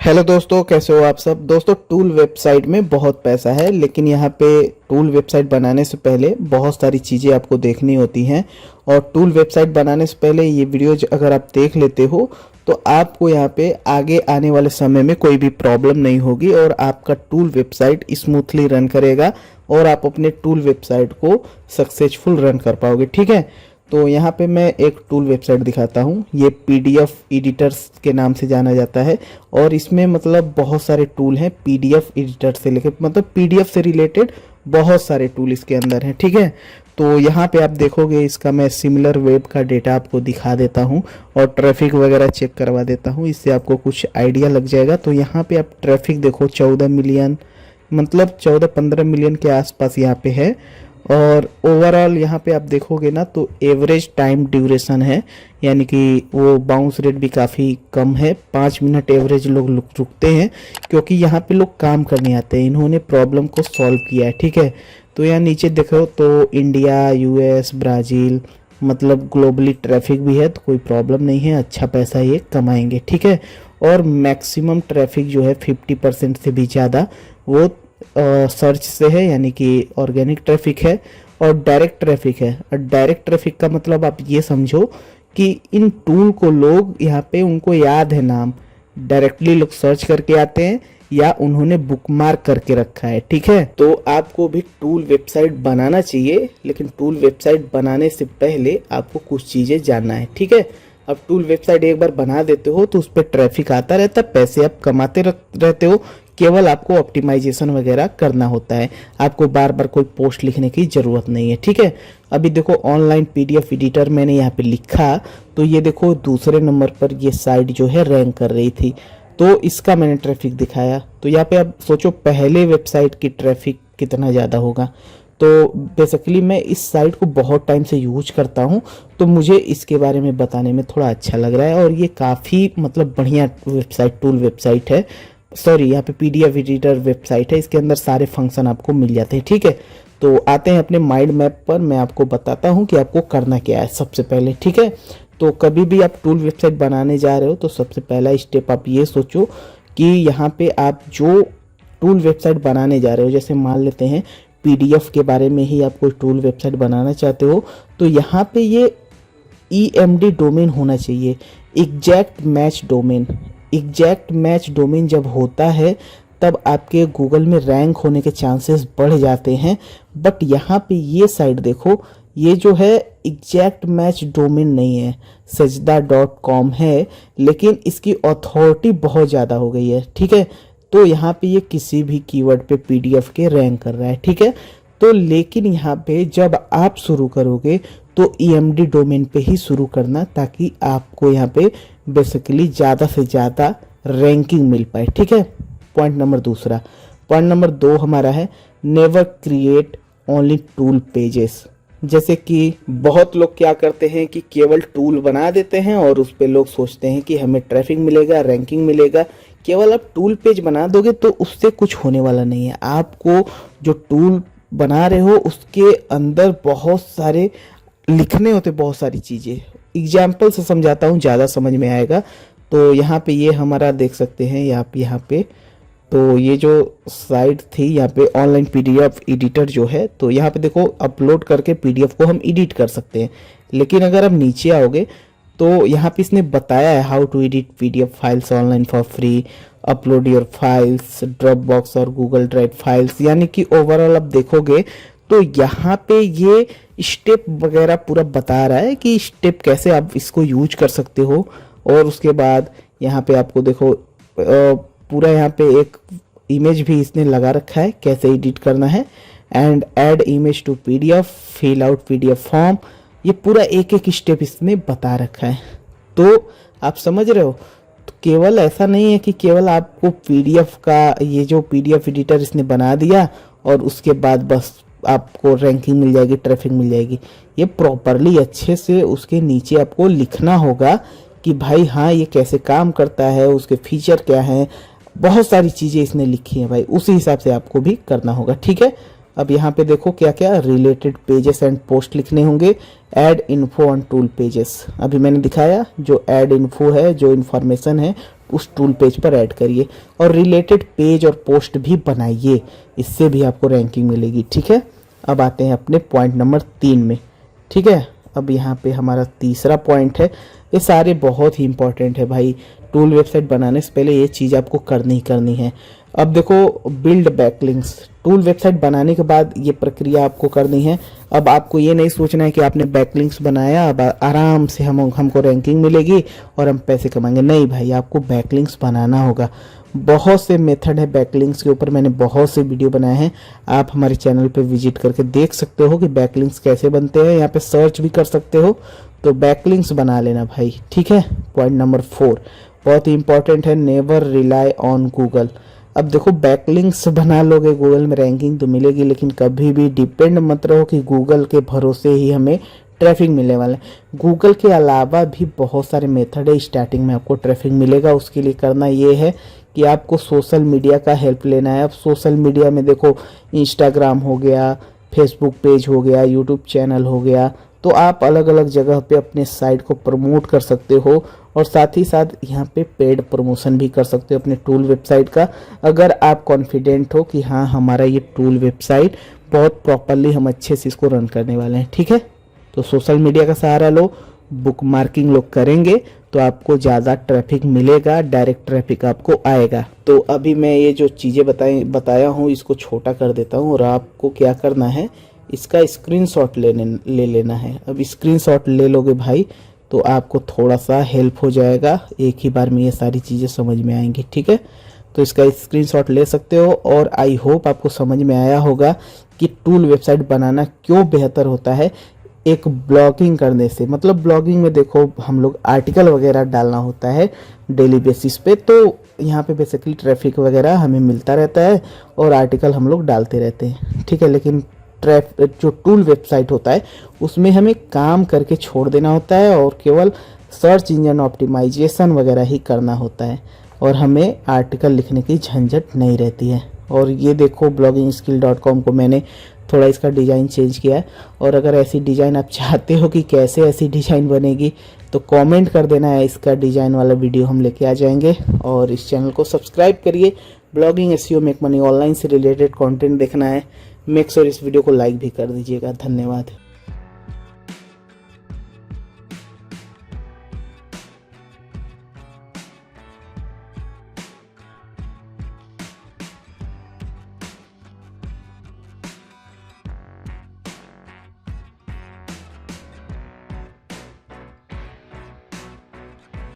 Hello दोस्तों, कैसे हो आप सब। दोस्तों, टूल वेबसाइट में बहुत पैसा है, लेकिन यहाँ पे टूल वेबसाइट बनाने से पहले बहुत सारी चीज़ें आपको देखनी होती हैं। और टूल वेबसाइट बनाने से पहले ये वीडियो अगर आप देख लेते हो तो आपको यहाँ पे आगे आने वाले समय में कोई भी प्रॉब्लम नहीं होगी और आपका टूल वेबसाइट स्मूथली रन करेगा और आप अपने टूल वेबसाइट को सक्सेसफुल रन कर पाओगे। ठीक है, तो यहाँ पे मैं एक टूल वेबसाइट दिखाता हूँ। ये पीडीएफ एडिटर्स के नाम से जाना जाता है और इसमें मतलब बहुत सारे टूल हैं। पीडीएफ एडिटर से लेकर मतलब पीडीएफ से रिलेटेड बहुत सारे टूल इसके अंदर हैं। ठीक है, तो यहाँ पे आप देखोगे इसका मैं सिमिलर वेब का डेटा आपको दिखा देता हूँ और ट्रैफिक वगैरह चेक करवा देता हूँ, इससे आपको कुछ आइडिया लग जाएगा। तो यहाँ पे आप ट्रैफिक देखो 14 मिलियन मतलब 14-15 मिलियन के आसपास यहाँ पे है। और ओवरऑल यहाँ पे आप देखोगे ना तो एवरेज टाइम ड्यूरेशन है, यानी कि वो बाउंस रेट भी काफ़ी कम है। 5 मिनट एवरेज लोग रुकते हैं क्योंकि यहाँ पे लोग काम करने आते हैं, इन्होंने प्रॉब्लम को सॉल्व किया है। ठीक है, तो यहाँ नीचे देखो तो इंडिया, यूएस, ब्राज़ील मतलब ग्लोबली ट्रैफिक भी है, तो कोई प्रॉब्लम नहीं है, अच्छा पैसा ये कमाएंगे। ठीक है, और मैक्सिमम ट्रैफिक जो है 50% से भी ज़्यादा वो सर्च से है, यानी कि ऑर्गेनिक ट्रैफिक है और डायरेक्ट ट्रैफिक है। और डायरेक्ट ट्रैफिक का मतलब आप ये समझो कि इन टूल को लोग यहाँ पे उनको याद है नाम, डायरेक्टली लोग सर्च करके आते हैं या उन्होंने बुकमार्क करके रखा है। ठीक है, तो आपको भी टूल वेबसाइट बनाना चाहिए, लेकिन टूल वेबसाइट बनाने से पहले आपको कुछ चीज़ें जानना है। ठीक है, अब टूल वेबसाइट एक बार बना देते हो तो उस पर ट्रैफिक आता रहता है, पैसे आप कमाते रहते हो, केवल आपको ऑप्टिमाइजेशन वगैरह करना होता है, आपको बार बार कोई पोस्ट लिखने की ज़रूरत नहीं है। ठीक है, अभी देखो ऑनलाइन पीडीएफ एडिटर मैंने यहाँ पे लिखा तो ये देखो दूसरे नंबर पर ये साइट जो है रैंक कर रही थी, तो इसका मैंने ट्रैफिक दिखाया। तो यहाँ पे आप सोचो पहले वेबसाइट की ट्रैफिक कितना ज़्यादा होगा। तो बेसिकली मैं इस साइट को बहुत टाइम से यूज करता हूँ, तो मुझे इसके बारे में बताने में थोड़ा अच्छा लग रहा है और ये काफ़ी मतलब बढ़िया वेबसाइट टूल वेबसाइट है। सॉरी, यहाँ पे पीडीएफ एडिटर वेबसाइट है, इसके अंदर सारे फंक्शन आपको मिल जाते हैं। ठीक है, तो आते हैं अपने माइंड मैप पर, मैं आपको बताता हूँ कि आपको करना क्या है सबसे पहले। ठीक है, तो कभी भी आप टूल वेबसाइट बनाने जा रहे हो तो सबसे पहला स्टेप आप ये सोचो कि यहाँ पे आप जो टूल वेबसाइट बनाने जा रहे हो, जैसे मान लेते हैं पीडीएफ के बारे में ही आप कोई टूल वेबसाइट बनाना चाहते हो, तो यहाँ पे ये EMD डोमेन होना चाहिए, exact match domain. Exact match domain जब होता है तब आपके गूगल में रैंक होने के चांसेस बढ़ जाते हैं। बट यहाँ पे ये साइट देखो, ये जो है एग्जैक्ट मैच डोमेन नहीं है, sajda.com है, लेकिन इसकी अथॉरिटी बहुत ज़्यादा हो गई है। ठीक है, तो यहाँ पे ये किसी भी कीवर्ड पे पीडीएफ के रैंक कर रहा है। ठीक है, तो लेकिन यहाँ पे जब आप शुरू करोगे तो EMD डोमेन पे ही शुरू करना, ताकि आपको यहाँ पे बेसिकली ज़्यादा से ज़्यादा रैंकिंग मिल पाए। ठीक है, पॉइंट नंबर दूसरा। पॉइंट नंबर 2 हमारा है never create only tool pages. जैसे कि बहुत लोग क्या करते हैं कि केवल टूल बना देते हैं और उस पर लोग सोचते हैं कि हमें ट्रैफिक मिलेगा, रैंकिंग मिलेगा। केवल आप टूल पेज बना दोगे तो उससे कुछ होने वाला नहीं है। आपको जो टूल बना रहे हो उसके अंदर बहुत सारे लिखने होते, बहुत सारी चीज़ें। एग्जाम्पल से समझाता हूँ, ज़्यादा समझ में आएगा। तो यहाँ पे ये हमारा देख सकते हैं यहाँ पे तो ये जो साइट थी यहाँ पे ऑनलाइन पीडीएफ एडिटर जो है, तो यहाँ पे देखो अपलोड करके पीडीएफ को हम एडिट कर सकते हैं। लेकिन अगर आप नीचे आओगे तो यहाँ पे इसने बताया है how to edit PDF files online for free, upload your files, Dropbox और गूगल ड्राइव फाइल्स। यानी कि ओवरऑल आप देखोगे तो यहाँ पे ये स्टेप वगैरह पूरा बता रहा है कि स्टेप कैसे आप इसको यूज कर सकते हो। और उसके बाद यहाँ पे आपको देखो पूरा यहाँ पे एक इमेज भी इसने लगा रखा है कैसे एडिट करना है। And add image to PDF, fill out PDF form, ये पूरा एक एक स्टेप इसमें बता रखा है। तो आप समझ रहे हो, तो केवल ऐसा नहीं है कि केवल आपको पीडीएफ का ये जो पीडीएफ एडिटर इसने बना दिया और उसके बाद बस आपको रैंकिंग मिल जाएगी, ट्रैफिक मिल जाएगी। ये प्रॉपरली अच्छे से उसके नीचे आपको लिखना होगा कि भाई हाँ ये कैसे काम करता है, उसके फीचर क्या हैं, बहुत सारी चीज़ें इसने लिखी हैं भाई, उसी हिसाब से आपको भी करना होगा। ठीक है, अब यहाँ पे देखो क्या क्या रिलेटेड पेजेस एंड पोस्ट लिखने होंगे। Add info on tool pages, अभी मैंने दिखाया जो ऐड इन्फो है, जो इन्फॉर्मेशन है उस टूल पेज पर ऐड करिए और रिलेटेड पेज और पोस्ट भी बनाइए, इससे भी आपको रैंकिंग मिलेगी। ठीक है, अब आते हैं अपने पॉइंट नंबर 3 में। ठीक है, अब यहाँ पे हमारा तीसरा पॉइंट है। ये सारे बहुत ही इंपॉर्टेंट है भाई, टूल वेबसाइट बनाने से पहले ये चीज़ आपको करनी ही करनी है। अब देखो, बिल्ड बैकलिंक्स, टूल वेबसाइट बनाने के बाद ये प्रक्रिया आपको करनी है। अब आपको ये नहीं सोचना है कि आपने बैकलिंक्स बनाया, अब आराम से हमको रैंकिंग मिलेगी और हम पैसे कमाएंगे। नहीं भाई, आपको बैकलिंक्स बनाना होगा। बहुत से मेथड है बैकलिंक्स के ऊपर, मैंने बहुत से वीडियो बनाए हैं, आप हमारे चैनल पे विजिट करके देख सकते हो कि बैकलिंक्स कैसे बनते हैं। यहाँ पे सर्च भी कर सकते हो, तो बैकलिंक्स बना लेना भाई। ठीक है, पॉइंट नंबर 4 बहुत ही इंपॉर्टेंट है, नेवर रिलाई ऑन गूगल। अब देखो, बैकलिंक्स बना लोगे, गूगल में रैंकिंग तो मिलेगी, लेकिन कभी भी डिपेंड मत रहो कि गूगल के भरोसे ही हमें ट्रैफिक मिलने वाला है। गूगल के अलावा भी बहुत सारे मेथड है, स्टार्टिंग में आपको ट्रैफिक मिलेगा। उसके लिए करना ये है कि आपको सोशल मीडिया का हेल्प लेना है। अब सोशल मीडिया में देखो, इंस्टाग्राम हो गया, फेसबुक पेज हो गया, यूट्यूब चैनल हो गया, तो आप अलग अलग जगह पे अपने साइट को प्रमोट कर सकते हो और साथ ही साथ यहाँ पे पेड प्रमोशन भी कर सकते हो अपने टूल वेबसाइट का, अगर आप कॉन्फिडेंट हो कि हाँ, हमारा ये टूल वेबसाइट बहुत प्रॉपरली हम अच्छे से इसको रन करने वाले हैं। ठीक है, तो सोशल मीडिया का सहारा लो, बुक मार्किंग लोग करेंगे तो आपको ज़्यादा ट्रैफिक मिलेगा, डायरेक्ट ट्रैफिक आपको आएगा। तो अभी मैं ये जो चीज़ें बताया हूँ इसको छोटा कर देता हूँ और आपको क्या करना है, इसका स्क्रीनशॉट ले लेना है। अब स्क्रीनशॉट ले लोगे भाई तो आपको थोड़ा सा हेल्प हो जाएगा, एक ही बार में ये सारी चीज़ें समझ में आएंगी। ठीक है, तो इसका स्क्रीनशॉट ले सकते हो और आई होप आपको समझ में आया होगा कि टूल वेबसाइट बनाना क्यों बेहतर होता है एक ब्लॉगिंग करने से। मतलब ब्लॉगिंग में देखो, हम लोग आर्टिकल वगैरह डालना होता है डेली बेसिस पे, तो यहाँ पे बेसिकली ट्रैफिक वगैरह हमें मिलता रहता है और आर्टिकल हम लोग डालते रहते हैं। ठीक है, लेकिन जो टूल वेबसाइट होता है उसमें हमें काम करके छोड़ देना होता है और केवल सर्च इंजन ऑप्टिमाइजेशन वगैरह ही करना होता है और हमें आर्टिकल लिखने की झंझट नहीं रहती है। और ये देखो, bloggingskill.com को मैंने थोड़ा इसका डिज़ाइन चेंज किया है, और अगर ऐसी डिज़ाइन आप चाहते हो कि कैसे ऐसी डिज़ाइन बनेगी तो कमेंट कर देना है, इसका डिज़ाइन वाला वीडियो हम लेके आ जाएंगे। और इस चैनल को सब्सक्राइब करिए, blogging SEO make money online से रिलेटेड कंटेंट देखना है, मेक श्योर इस वीडियो को लाइक भी कर दीजिएगा। धन्यवाद।